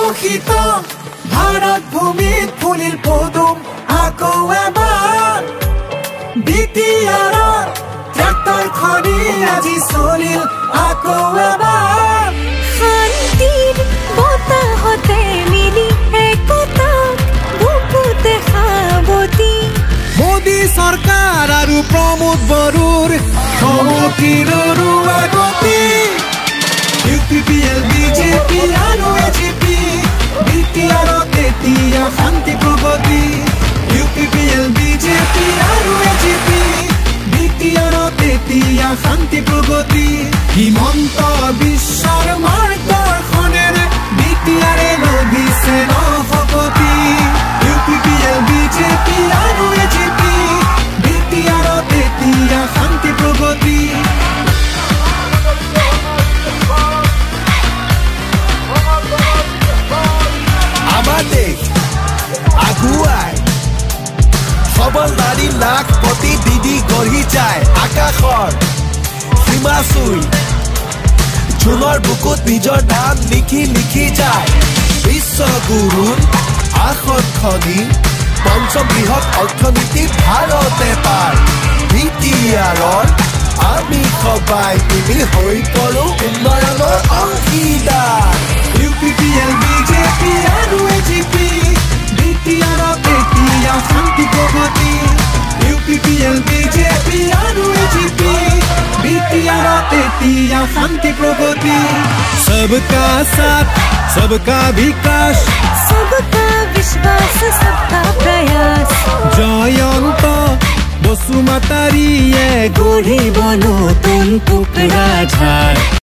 কলুষিত ভাৰত ভূমিত ফুলিল পদুম আকৌ এবাৰ বিটিআৰত ট্ৰেক্টৰ খনি আজি চলিল আকৌ এবাৰ শান্তিৰ বতাহতে মিলি একতাক বুকুতে সাৱটি মোদী চৰকাৰ আৰু প্ৰমোদ বড়োৰ সমষ্টিৰ আগতি UPPL BJP আৰু AGP বিটিআৰত এতিয়া শান্তি প্ৰগতি UPPL BJP আৰু AGP বিটিআৰত এতিয়া শান্তি প্ৰগতি হিমন্ত বিশ্ব মাৰ্গদৰ্শনেৰে বিটিআৰে লভিছে নভগতি UPPL BJP আৰু AGP বিটিআৰত এতিয়া শান্তি প্ৰগতি আগুৱাই সবল নাৰী লাখ কোটি দিদি গঢ়ি যায় আকাশৰ সীমা চুই জোনৰ বুকুত নিজৰ নাম লিখি লিখি যায় বিশ্বগুৰুৰ আসন খনি পঞ্চম বৃহৎ অৰ্থনীতি ভাৰতে পায় বিটিআৰৰ আমি সবাই মিলি হৈ পৰো উন্নয়নৰ অংশীদাৰ UPPL BJP আৰু AGP বিটিআৰত এতিয়া শান্তি প্ৰগতি UPPL BJP আৰু AGP বিটিআৰত এতিয়া শান্তি প্ৰগতি सबका साथ सबका विकास सबका विश्वास सबका प्रयास জয়ন্ত বসুমতাৰীয়ে গঢ়িব নতুন কোকৰাঝাৰ